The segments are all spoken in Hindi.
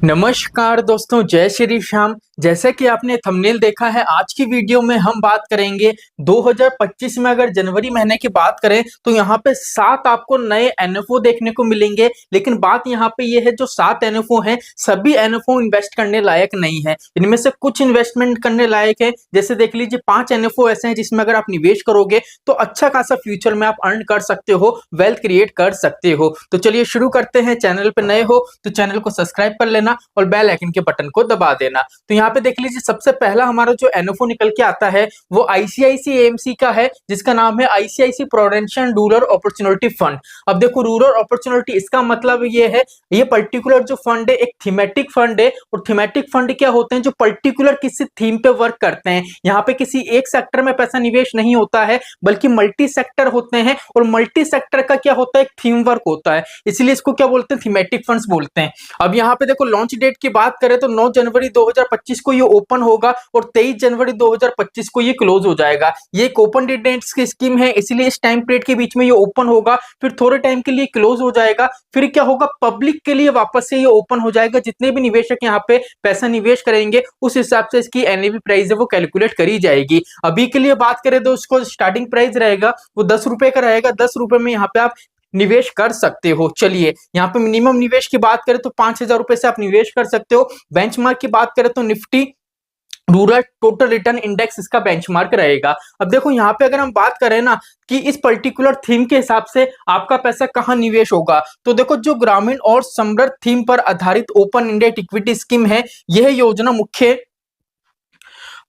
नमस्कार दोस्तों, जय श्री श्याम। जैसे कि आपने थंबनेल देखा है, आज की वीडियो में हम बात करेंगे 2025 में। अगर जनवरी महीने की बात करें तो यहाँ पे 7 आपको नए एनएफओ देखने को मिलेंगे। लेकिन बात यहाँ पे ये है, जो 7 एनएफओ हैं सभी एनएफओ इन्वेस्ट करने लायक नहीं है। इनमें से कुछ इन्वेस्टमेंट करने लायक है। जैसे देख लीजिए, 5 एनएफओ ऐसे हैं जिसमें अगर आप निवेश करोगे तो अच्छा खासा फ्यूचर में आप अर्न कर सकते हो, वेल्थ क्रिएट कर सकते हो। तो चलिए शुरू करते हैं। चैनल पे नए हो तो चैनल को सब्सक्राइब कर लेना और बेल आइकन के बटन को दबा देना। तो यहाँ पे देख लीजिए, सबसे पहला हमारा जो एनएफओ निकल के आता है वो आईसीआईसी एएमसी का है, जिसका नाम है ICICI Prudential rural opportunity fund. अब देखो, रूरल अपॉर्चुनिटी, इसका मतलब ये है, ये पर्टिकुलर जो फंड है एक थीमेटिक फंड है। और थीमेटिक फंड क्या होते हैं? जो पर्टिकुलर किसी थीम पे वर्क करते हैं। यहाँ पे किसी एक सेक्टर में पैसा निवेश नहीं होता है, बल्कि मल्टी सेक्टर होते हैं। और मल्टी सेक्टर का क्या होता है? एक थीम वर्क होता है, इसलिए इसको क्या बोलते हैं? थीमेटिक फंड्स बोलते हैं। अब यहाँ पे देखो, लॉन्च डेट की बात करें तो 9 जनवरी 2025 को ये ओपन होगा और 23 जनवरी 2025 को ये क्लोज हो जाएगा। ये एक ओपन डेट की स्कीम है, इसलिए इस टाइम पीरियड के बीच में ये ओपन होगा, फिर थोड़े टाइम के लिए क्लोज हो जाएगा, फिर क्या होगा, पब्लिक के लिए वापस से ये ओपन हो जाएगा। जितने भी निवेशक यहाँ पे पैसा निवेश करेंगे उस हिसाब से इसकी एनएवी प्राइस है वो कैलकुलेट करी जाएगी। अभी के लिए बात करें तो उसको स्टार्टिंग प्राइस रहेगा वो 10 रुपए का रहेगा। 10 रुपए में यहाँ पे आप निवेश कर सकते हो। चलिए, यहाँ पे मिनिमम निवेश की बात करें तो 5,000 रुपए से आप निवेश कर सकते हो। बेंचमार्क की बात करें तो Nifty rural total return index इसका बेंचमार्क रहेगा। अब देखो, यहाँ पे अगर हम बात करें ना कि इस पर्टिकुलर थीम के हिसाब से आपका पैसा कहाँ निवेश होगा, तो देखो, जो ग्रामीण और समृद्ध थीम पर आधारित ओपन इंडिया इक्विटी स्कीम है, यह योजना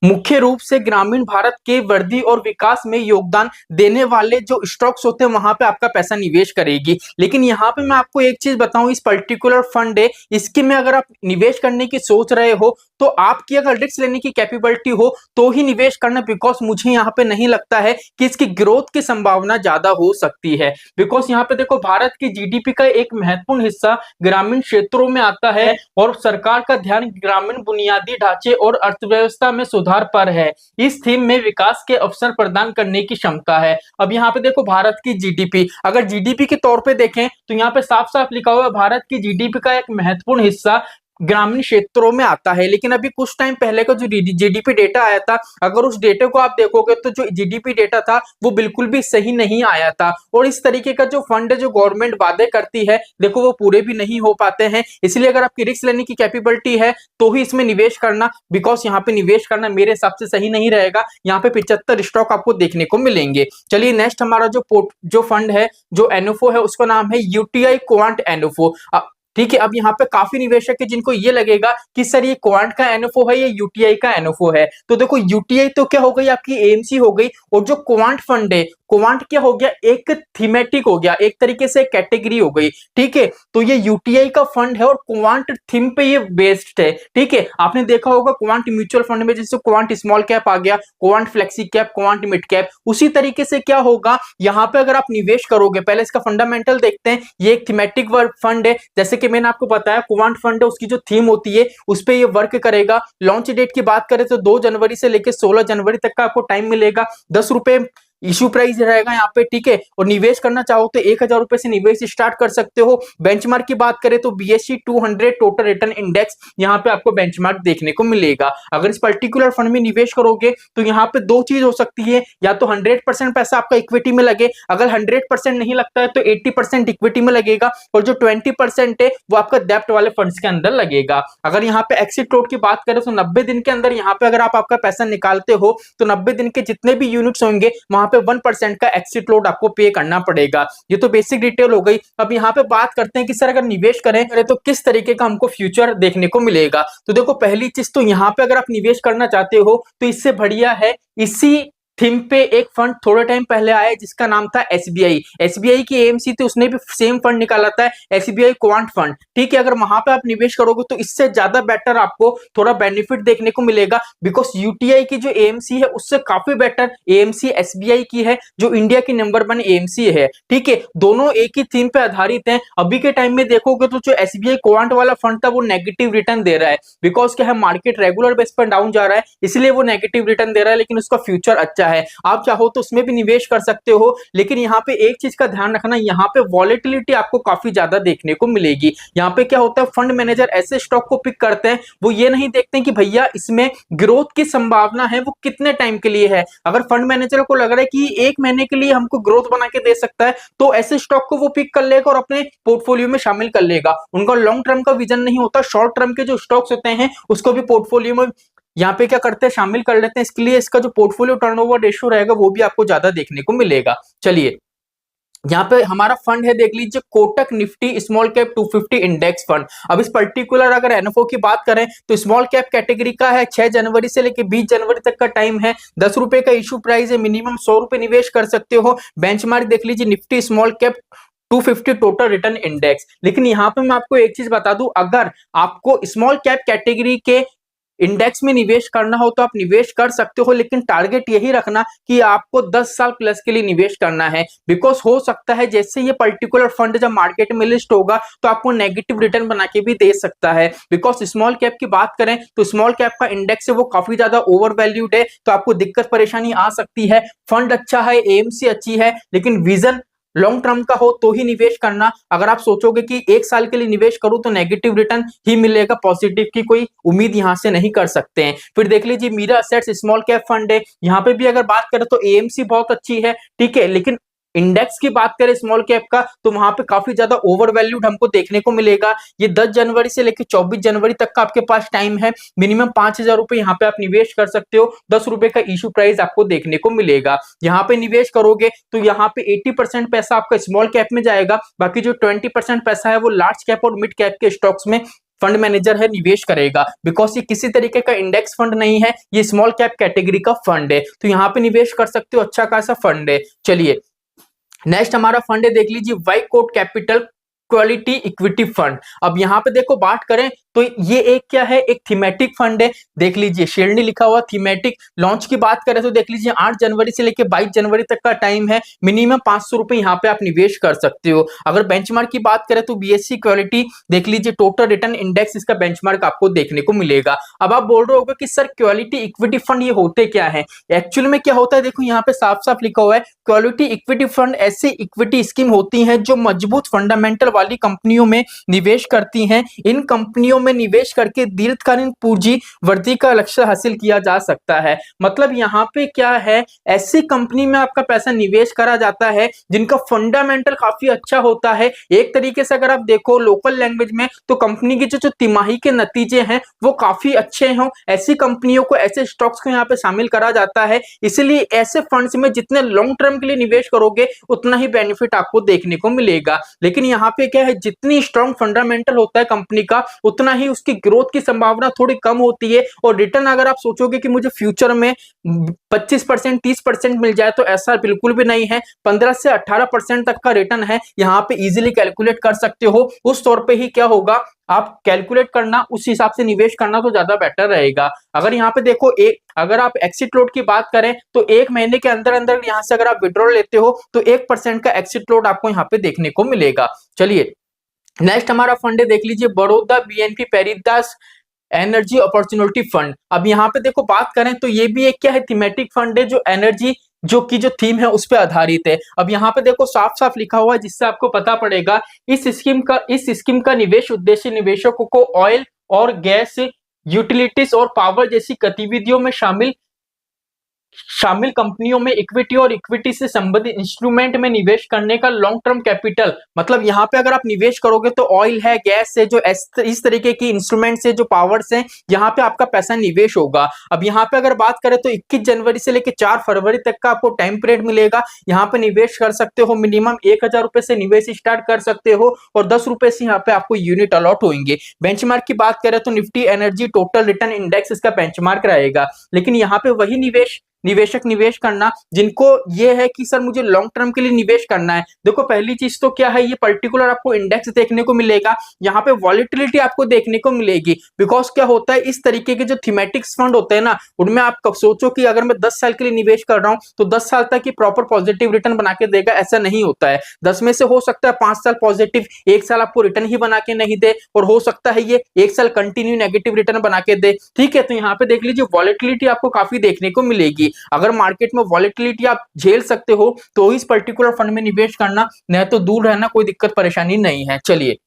मुख्य रूप से ग्रामीण भारत के वृद्धि और विकास में योगदान देने वाले जो स्टॉक्स होते हैं वहां पे आपका पैसा निवेश करेगी। लेकिन यहाँ पे मैं आपको एक चीज बताऊं, इस पर्टिकुलर फंड है, इसके में अगर आप निवेश करने की सोच रहे हो तो आपकी अगर रिस्क लेने की कैपेबिलिटी हो तो ही निवेश करना। बिकॉज मुझे यहाँ पे नहीं लगता है कि इसकी ग्रोथ की संभावना ज्यादा हो सकती है। बिकॉज यहाँ पे देखो, भारत की जीडीपी का एक महत्वपूर्ण हिस्सा ग्रामीण क्षेत्रों में आता है और सरकार का ध्यान ग्रामीण बुनियादी ढांचे और अर्थव्यवस्था में सुधार पर है। इस थीम में विकास के अवसर प्रदान करने की क्षमता है। अब यहाँ पे देखो, भारत की जीडीपी, अगर जीडीपी के तौर पे देखें तो यहाँ पे साफ साफ लिखा हुआ है भारत की जीडीपी का एक महत्वपूर्ण हिस्सा ग्रामीण क्षेत्रों में आता है। लेकिन अभी कुछ टाइम पहले का जो जीडीपी डेटा आया था, अगर उस डेटा को आप देखोगे तो जो जीडीपी डेटा था वो बिल्कुल भी सही नहीं आया था। और इस तरीके का जो फंड है, जो गवर्नमेंट वादे करती है, देखो वो पूरे भी नहीं हो पाते हैं। इसलिए अगर आपकी रिस्क लेने की कैपेबिलिटी है तो ही इसमें निवेश करना। बिकॉज यहाँ पे निवेश करना मेरे हिसाब से सही नहीं रहेगा। यहाँ पे 75 स्टॉक आपको देखने को मिलेंगे। चलिए, नेक्स्ट हमारा जो फंड है, जो एनएफओ है, उसका नाम है यूटीआई क्वांट एनएफओ। ठीक है। अब यहाँ पे काफी निवेशक है जिनको ये लगेगा कि सर ये क्वांट का एनएफओ है, ये यूटीआई का एनएफओ है। तो देखो, यूटीआई तो क्या हो गई, आपकी एएमसी हो गई, और जो क्वांट फंड है, क्वांट क्या हो गया, एक थीमेटिक हो गया, एक तरीके से कैटेगरी हो गई। ठीक है। तो ये यूटीआई का फंड है और क्वांट थीम पे ये बेस्ड है। ठीक है। आपने देखा होगा क्वांट म्यूचुअल फंड में जैसे क्वांट स्मॉल कैप आ गया, quant flexi cap, quant mid cap, उसी तरीके से क्या होगा, यहाँ पे अगर आप निवेश करोगे, पहले इसका फंडामेंटल देखते हैं। ये एक थीमेटिक फंड है, जैसे कि मैंने आपको बताया, क्वांट फंड है, उसकी जो थीम होती है उस पे ये वर्क करेगा। लॉन्च डेट की बात करें तो 2 जनवरी से लेकर 16 जनवरी तक का आपको टाइम मिलेगा। 10 रुपए इशू प्राइस रहेगा यहाँ पे। ठीक है। और निवेश करना चाहो तो 1,000 रुपए से निवेश स्टार्ट कर सकते हो। बेंचमार्क की बात करें तो बीएसई 200 टोटल रिटर्न इंडेक्स यहाँ पे आपको बेंचमार्क देखने को मिलेगा। अगर इस पर्टिकुलर फंड में निवेश करोगे तो यहाँ पे 2 चीज हो सकती है, या तो 100% पैसा आपका इक्विटी में लगे, अगर 100% नहीं लगता है तो 80% इक्विटी में लगेगा, और जो 20% है वो आपका डेब्ट वाले फंड्स के अंदर लगेगा। अगर यहाँ पे एक्सिट लोड की बात करें तो 90 दिन के अंदर यहाँ पे अगर आप आपका पैसा निकालते हो तो 90 दिन के जितने भी यूनिट्स होंगे वहां पे 1% का एक्सिट लोड आपको पे करना पड़ेगा। ये तो बेसिक डिटेल हो गई। अब यहाँ पे बात करते हैं कि सर अगर निवेश करें तो किस तरीके का हमको फ्यूचर देखने को मिलेगा। तो देखो, पहली चीज तो यहाँ पे अगर आप निवेश करना चाहते हो तो इससे बढ़िया है, इसी थीम पे एक फंड थोड़े टाइम पहले आया जिसका नाम था एसबीआई। एसबीआई की एएमसी थी, उसने भी सेम फंड निकाला था, एसबीआई क्वांट फंड। ठीक है। अगर वहां पे आप निवेश करोगे तो इससे ज्यादा बेटर आपको थोड़ा बेनिफिट देखने को मिलेगा। बिकॉज यूटीआई की जो एएमसी है उससे काफी बेटर एएमसी एसबीआई की है, जो इंडिया की नंबर 1 एएमसी है। ठीक है। दोनों एक ही थीम पे आधारित हैं। अभी के टाइम में देखोगे तो जो एसबीआई क्वांट वाला फंड था वो नेगेटिव रिटर्न दे रहा है। बिकॉज क्या है, मार्केट रेगुलर बेस पर डाउन जा रहा है, इसलिए वो नेगेटिव रिटर्न दे रहा है, लेकिन उसका फ्यूचर अच्छा अच्छा है, आप चाहो तो उसमें भी निवेश कर सकते हो। लेकिन यहाँ पे एक चीज का ध्यान रखना, यहाँ पे वॉलेटिलिटी आपको काफी ज्यादा देखने को मिलेगी। यहाँ पे क्या होता है, फंड मैनेजर ऐसे स्टॉक को पिक करते हैं, वो ये नहीं देखते कि भैया इसमें ग्रोथ की संभावना है वो कितने टाइम के लिए है। अगर फंड मैनेजर को लग रहा है कि 1 महीने के लिए हमको ग्रोथ बना के दे सकता है, तो ऐसे स्टॉक को वो पिक कर लेगा और अपने पोर्टफोलियो में शामिल कर लेगा। उनका लॉन्ग टर्म का विजन नहीं होता, शॉर्ट टर्म के जो स्टॉक्स होते हैं उसको भी पोर्टफोलियो में यहाँ पे क्या करते हैं, शामिल कर लेते हैं। इसके लिए इसका जो पोर्टफोलियो टर्नओवर रेशियो रहेगा वो भी आपको ज्यादा देखने को मिलेगा। चलिए, यहाँ पे हमारा फंड है, देख लीजिए, Kotak Nifty small cap 250 index fund. अब इस पर्टिकुलर अगर एनएफओ की बात करें तो स्मॉल कैप कैटेगरी का है, 6 जनवरी से लेकर 20 जनवरी तक का टाइम है, 10 रुपए का इशू प्राइस है, मिनिमम 100 रुपए निवेश कर सकते हो। बेंचमार्क देख लीजिए, Nifty small cap 250 total return index. लेकिन यहाँ पे मैं आपको एक चीज बता दूं, अगर आपको स्मॉल कैप कैटेगरी के इंडेक्स में निवेश करना हो तो आप निवेश कर सकते हो, लेकिन टारगेट यही रखना कि आपको 10 साल प्लस के लिए निवेश करना है। बिकॉज हो सकता है जैसे ये पर्टिकुलर फंड जब मार्केट में लिस्ट होगा तो आपको नेगेटिव रिटर्न बना के भी दे सकता है। बिकॉज स्मॉल कैप की बात करें तो स्मॉल कैप का इंडेक्स है वो काफी ज्यादा ओवर वैल्यूड है, तो आपको दिक्कत परेशानी आ सकती है। फंड अच्छा है, एएमसी अच्छी है, लेकिन विजन लॉन्ग टर्म का हो तो ही निवेश करना। अगर आप सोचोगे कि 1 साल के लिए निवेश करूं तो नेगेटिव रिटर्न ही मिलेगा, पॉजिटिव की कोई उम्मीद यहां से नहीं कर सकते हैं। फिर देख लीजिए, Mirae assets small cap fund है, यहाँ पे भी अगर बात करें तो एएमसी बहुत अच्छी है, ठीक है, लेकिन इंडेक्स की बात करें स्मॉल कैप का तो वहां पे काफी ज्यादा ओवर वैल्यूड हमको देखने को मिलेगा। ये 10 जनवरी से लेकर 24 जनवरी तक का आपके पास टाइम है, मिनिमम 5,000 रुपए यहाँ पे आप निवेश कर सकते हो, 10 रुपए का इशू प्राइस आपको देखने को मिलेगा। यहाँ पे निवेश करोगे तो यहाँ पे 80% पैसा आपका स्मॉल कैप में जाएगा, बाकी जो 20% पैसा है वो लार्ज कैप और मिड कैप के स्टॉक्स में फंड मैनेजर है निवेश करेगा। बिकॉज ये किसी तरीके का इंडेक्स फंड नहीं है, ये स्मॉल कैप कैटेगरी का फंड है, तो यहाँ पे निवेश कर सकते हो, अच्छा खासा फंड है। चलिए, नेक्स्ट हमारा फंड है, देख लीजिए, वाइकोट कैपिटल क्वालिटी इक्विटी फंड। अब यहाँ पे देखो बात करें तो ये एक क्या है, एक थीमेटिक फंड है, देख लीजिए शेरनी लिखा हुआ थीमेटिक। लॉन्च की बात करें तो देख लीजिए 8 जनवरी से लेकर 22 जनवरी तक का टाइम है, मिनिमम 500 रुपए यहाँ पे आप निवेश कर सकते हो। अगर बेंचमार्क की बात करें तो बीएससी क्वालिटी देख लीजिए, टोटल रिटर्न इंडेक्स इसका बेंचमार्क आपको देखने को मिलेगा। अब आप बोल रहे होगे कि सर क्वालिटी इक्विटी फंड ये होते क्या है, एक्चुअली में क्या होता है, देखो यहाँ पे साफ साफ लिखा हुआ है, क्वालिटी इक्विटी फंड ऐसी इक्विटी स्कीम होती है जो मजबूत फंडामेंटल वाली कंपनियों में निवेश करती हैं। इन कंपनियों में निवेश करके दीर्घकालीन पूंजी वृद्धि का लक्ष्य हासिल किया जा सकता है। मतलब यहाँ पे क्या है, ऐसी कंपनी में आपका पैसा निवेश करा जाता है जिनका फंडामेंटल काफी अच्छा होता है। एक तरीके से अगर आप देखो लोकल लैंग्वेज में तो कंपनी के जो तिमाही के नतीजे हैं वो काफी अच्छे हों, ऐसी कंपनियों को, ऐसे स्टॉक्स को यहाँ पे शामिल करा जाता है। इसलिए ऐसे फंड्स में जितने लॉन्ग टर्म के लिए निवेश करोगे उतना ही बेनिफिट आपको देखने को मिलेगा। लेकिन यहाँ पे क्या है, जितनी स्ट्रॉन्ग फंडामेंटल होता है कंपनी का उतना ही उसकी ग्रोथ की संभावना थोड़ी कम होती है। और रिटर्न अगर आप सोचोगे कि मुझे फ्यूचर में 25% 30% मिल जाए तो ऐसा बिल्कुल भी नहीं है, 15 से 18% तक का रिटर्न है, यहाँ पे इजीली कैलकुलेट कर सकते हो। उस तौर पे ही क्या होगा, आप कैलकुलेट करना, उस हिसाब से निवेश करना तो ज्यादा बेटर रहेगा। अगर यहाँ पे देखो, अगर आप एक्सिट लोड की बात करें तो 1 महीने के अंदर अंदर यहाँ से अगर आप विड्रॉल लेते हो तो 1% का एक्सिट लोड आपको यहाँ पे देखने को मिलेगा। चलिए, नेक्स्ट हमारा फंड है, देख लीजिए, Baroda BNP Paribas energy opportunity fund. अब यहाँ पे देखो बात करें तो ये भी एक क्या है, थीमेटिक फंड है जो एनर्जी जो थीम है उस पे आधारित है। अब यहाँ पे देखो साफ साफ लिखा हुआ है जिससे आपको पता पड़ेगा, इस स्कीम का निवेश उद्देश्य निवेशकों को ऑयल और गैस, यूटिलिटीज और पावर जैसी गतिविधियों में शामिल कंपनियों में इक्विटी और इक्विटी से संबंधित इंस्ट्रूमेंट में निवेश करने का लॉन्ग टर्म कैपिटल। मतलब यहाँ पे अगर आप निवेश करोगे तो ऑयल है, गैस है, जो इस तरीके की इंस्ट्रूमेंट से, जो पावर्स हैं, यहाँ पे आपका पैसा निवेश होगा। अब यहाँ पे अगर बात करें तो 21 जनवरी से लेकर 4 फरवरी तक का आपको टाइम पीरियड मिलेगा, यहाँ पे निवेश कर सकते हो। मिनिमम 1,000 रुपए से निवेश स्टार्ट कर सकते हो और 10 रुपए से यहाँ पे आपको यूनिट अलॉट होंगे। बेंचमार्क की बात करें तो Nifty energy total return index इसका बेंचमार्क रहेगा। लेकिन यहाँ पे वही निवेशक निवेश करना जिनको ये है कि सर मुझे लॉन्ग टर्म के लिए निवेश करना है। देखो पहली चीज तो क्या है, ये पर्टिकुलर आपको इंडेक्स देखने को मिलेगा, यहाँ पे वॉलेटिलिटी आपको देखने को मिलेगी। बिकॉज क्या होता है, इस तरीके के जो थीमेटिक्स फंड होते हैं ना, उनमें आप कब सोचो कि अगर मैं 10 साल के लिए निवेश कर रहा हूं तो 10 साल तक ही प्रॉपर पॉजिटिव रिटर्न बना के देगा, ऐसा नहीं होता है। 10 में से हो सकता है 5 साल पॉजिटिव, 1 साल आपको रिटर्न ही बना के नहीं दे, और हो सकता है ये 1 साल कंटिन्यू नेगेटिव रिटर्न बना के दे। ठीक है, तो यहाँ पे देख लीजिए वॉलेटिलिटी आपको काफी देखने को मिलेगी। अगर मार्केट में वॉलेटिलिटी आप झेल सकते हो तो इस पर्टिकुलर फंड में निवेश करना, नहीं तो दूर रहना, कोई दिक्कत परेशानी नहीं है। चलिए,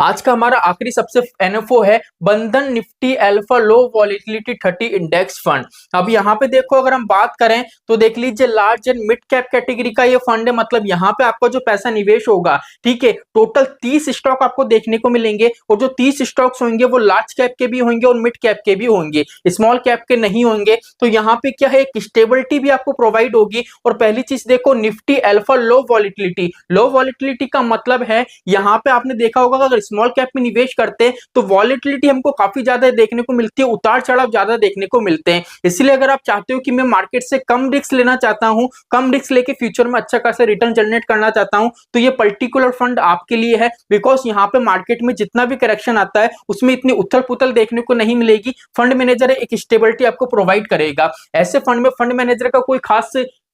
आज का हमारा आखिरी सबसे एनएफओ है बंधन Nifty alpha low volatility 30 index fund. अब यहाँ पे देखो, अगर हम बात करें तो देख लीजिए large and mid cap category का ये फंड है। मतलब यहाँ पे आपका जो पैसा निवेश होगा, ठीक है, टोटल 30 स्टॉक आपको देखने को मिलेंगे और जो 30 स्टॉक्स होंगे वो लार्ज कैप के भी होंगे और मिड कैप के भी होंगे, स्मॉल कैप के नहीं होंगे। तो यहाँ पे क्या है, एक स्टेबिलिटी भी आपको प्रोवाइड होगी। और पहली चीज देखो, निफ्टी अल्फा लो वॉलेटिलिटी, लो वॉलेटिलिटी का मतलब है यहाँ पे आपने देखा होगा अगर स्मॉल कैप में निवेश करते हैं तो वॉलेटिलिटी हमको काफी ज्यादा देखने को मिलती है, उतार चढ़ाव ज्यादा देखने को मिलते हैं। इसलिए अगर आप चाहते हो कि मैं मार्केट से कम रिस्क लेना चाहता हूं, कम रिस्क लेके फ्यूचर में अच्छा खासा रिटर्न जनरेट करना चाहता हूं, तो ये पर्टिकुलर फंड आपके लिए है। बिकॉज यहाँ पे मार्केट में जितना भी करेक्शन आता है उसमें इतनी उथल पुथल देखने को नहीं मिलेगी। फंड मैनेजर एक स्टेबिलिटी आपको प्रोवाइड करेगा। ऐसे फंड में फंड मैनेजर का कोई खास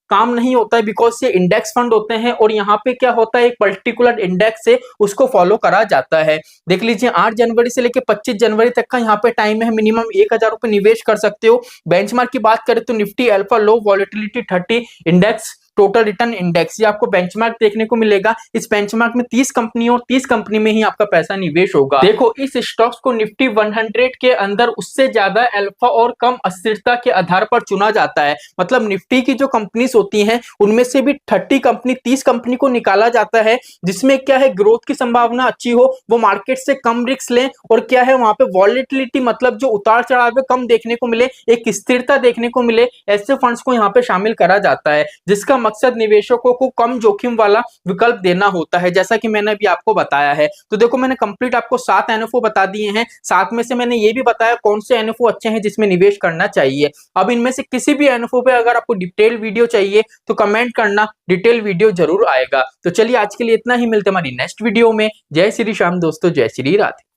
काम नहीं होता है, बिकॉज ये इंडेक्स फंड होते हैं और यहाँ पे क्या होता है, एक पर्टिकुलर इंडेक्स से उसको फॉलो करा जाता है। देख लीजिए 8 जनवरी से लेकर 25 जनवरी तक का यहाँ पे टाइम है, मिनिमम 1000 रुपए निवेश कर सकते हो। बेंचमार्क की बात करें तो Nifty alpha low volatility 30 index total return index, ये आपको बेंचमार्क देखने को मिलेगा। इस बेंचमार्क में 30 कंपनी और 30 कंपनी में ही आपका पैसा निवेश होगा। देखो, इस स्टॉक्स को निफ्टी 100 के अंदर उससे ज्यादा अल्फा और कम अस्थिरता के आधार पर चुना जाता है। मतलब निफ्टी की जो कंपनीज होती हैं उनमें से भी 30 कंपनी को निकाला जाता है, जिसमें क्या है, ग्रोथ की संभावना अच्छी हो, वो मार्केट से कम रिस्क लें और क्या है वहां पे वॉलेटिलिटी मतलब जो उतार चढ़ाव है कम देखने को मिले, एक स्थिरता देखने को मिले, ऐसे फंड्स को यहाँ पे शामिल करा जाता है, जिसका मकसद निवेशकों को कम जोखिम वाला विकल्प देना होता है, जैसा कि मैंने अभी आपको बताया है। तो देखो, मैंने कंप्लीट आपको 7 एनएफओ बता दिए हैं, 7 में से मैंने ये भी बताया कौन से एनएफओ अच्छे हैं जिसमें निवेश करना चाहिए। अब इनमें से किसी भी एनएफओ पे अगर आपको डिटेल वीडियो चाहिए तो कमेंट करना, डिटेल वीडियो जरूर आएगा। तो चलिए, आज के लिए इतना ही, मिलते हैं हमारी नेक्स्ट वीडियो में। जय श्री श्याम दोस्तों, जय श्री राधे।